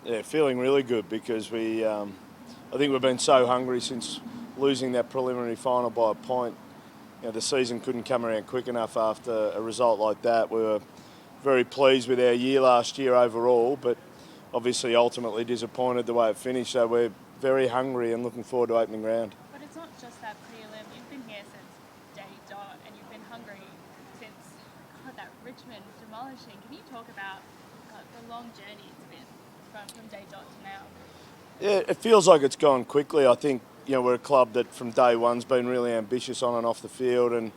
Yeah, feeling really good because I think we've been so hungry since losing that preliminary final by a point. The season couldn't come around quick enough after a result like that. We were very pleased with our year last year overall, but obviously ultimately disappointed the way it finished. So we're very hungry and looking forward to opening round. But it's not just that prelim. You've been here since day dot, and you've been hungry since that Richmond demolishing. Can you talk about the long journey it's been from day dot to now? Yeah, it feels like it's gone quickly. I think we're a club that from day one's been really ambitious on and off the field, and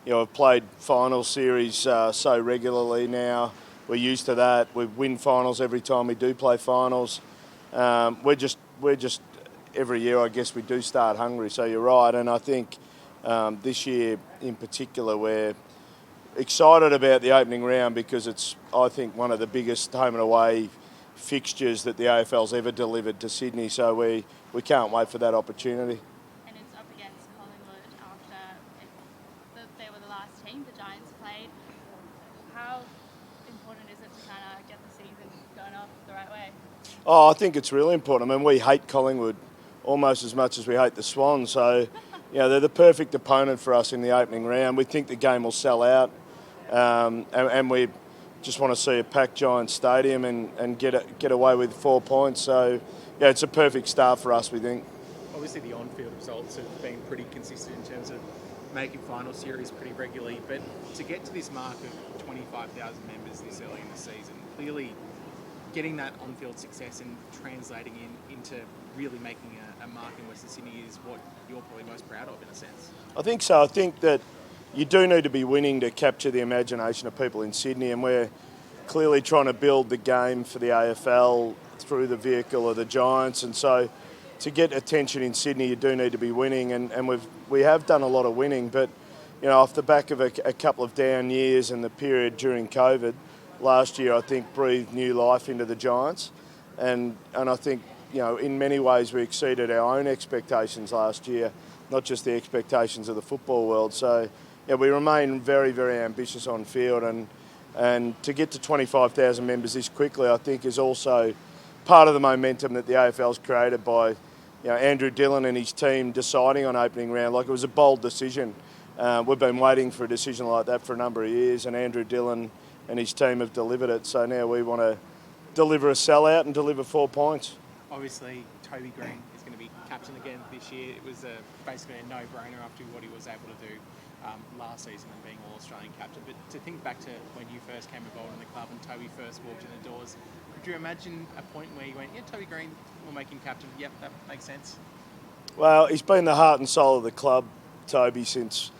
I've played final series so regularly now. We're used to that. We win finals every time we do play finals. We're just every year, I guess, we do start hungry. So you're right, and I think this year in particular we're excited about the opening round because it's, I think, one of the biggest home and away fixtures that the AFL's ever delivered to Sydney. So we can't wait for that opportunity. And it's up against Collingwood after they were the last team the Giants played. How important is it to kind of get the season going off the right way? Oh, I think it's really important. I mean, we hate Collingwood almost as much as we hate the Swans. So, they're the perfect opponent for us in the opening round. We think the game will sell out, and we just want to see a packed Giants stadium and get away with 4 points. So, it's a perfect start for us, we think. Obviously, the on-field results have been pretty consistent in terms of making final series pretty regularly, but to get to this mark of 25,000 members this early in the season, clearly getting that on-field success and translating into really making a mark in Western Sydney is what you're probably most proud of, in a sense. I think so. I think that you do need to be winning to capture the imagination of people in Sydney, and we're clearly trying to build the game for the AFL through the vehicle of the Giants. And so to get attention in Sydney, you do need to be winning, and we have done a lot of winning, but off the back of a couple of down years and the period during COVID, last year I think breathed new life into the Giants, and I think in many ways we exceeded our own expectations last year, not just the expectations of the football world. So we remain very, very ambitious on field, and to get to 25,000 members this quickly, I think, is also part of the momentum that the AFL's created by Andrew Dillon and his team deciding on opening round. Like, it was a bold decision. We've been waiting for a decision like that for a number of years, and Andrew Dillon and his team have delivered it. So now we want to deliver a sellout and deliver 4 points. Obviously, Toby Green is going to be captain again this year. It was basically a no-brainer after what he was able to do last season and being All-Australian captain. But to think back to when you first came involved in the club and Toby first walked in the doors, could you imagine a point where you went, yeah, Toby Green, we'll make him captain? Yep, that makes sense. Well, he's been the heart and soul of the club, Toby, since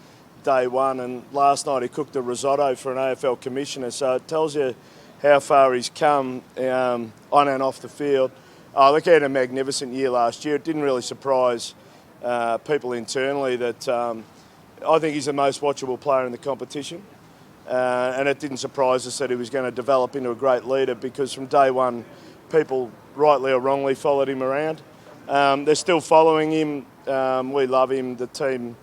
day one, and last night he cooked a risotto for an AFL commissioner, so it tells you how far he's come on and off the field. Look, he had a magnificent year last year. It didn't really surprise people internally that I think he's the most watchable player in the competition, and it didn't surprise us that he was going to develop into a great leader, because from day one people, rightly or wrongly, followed him around. They're still following him. We love him. The team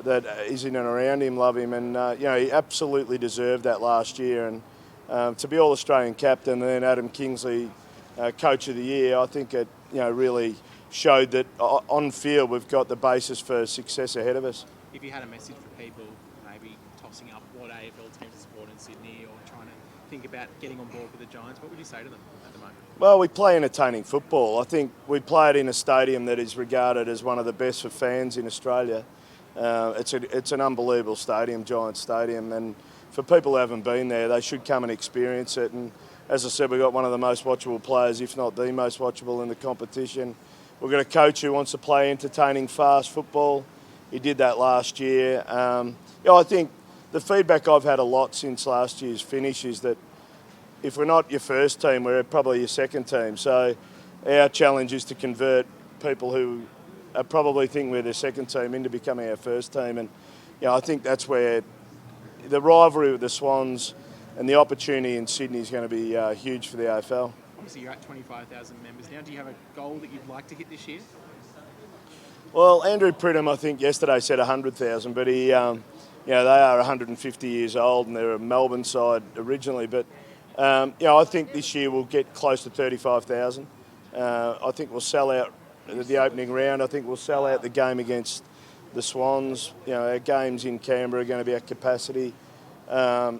that is in and around him love him, and he absolutely deserved that last year. And to be All-Australian captain and then Adam Kingsley Coach of the Year, I think it really showed that on field we've got the basis for success ahead of us. If you had a message for people, maybe tossing up what AFL teams to support in Sydney or trying to think about getting on board with the Giants, what would you say to them at the moment? Well, we play entertaining football. I think we play it in a stadium that is regarded as one of the best for fans in Australia. It's an unbelievable stadium, Giants Stadium, and for people who haven't been there, they should come and experience it. And as I said, we've got one of the most watchable players, if not the most watchable in the competition. We've got a coach who wants to play entertaining, fast football. He did that last year. I think the feedback I've had a lot since last year's finish is that if we're not your first team, we're probably your second team. So our challenge is to convert people who probably think we're their second team into becoming our first team. And I think that's where the rivalry with the Swans and the opportunity in Sydney is going to be huge for the AFL. Obviously, you're at 25,000 members now. Do you have a goal that you'd like to hit this year? Well, Andrew Pridham, I think yesterday said 100,000, but they are 150 years old and they're a Melbourne side originally. But I think this year we'll get close to 35,000. I think we'll sell out the opening round. I think we'll sell out the game against the Swans. Our games in Canberra are going to be at capacity. I'd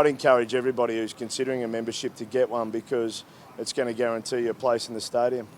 encourage everybody who's considering a membership to get one because it's going to guarantee you a place in the stadium.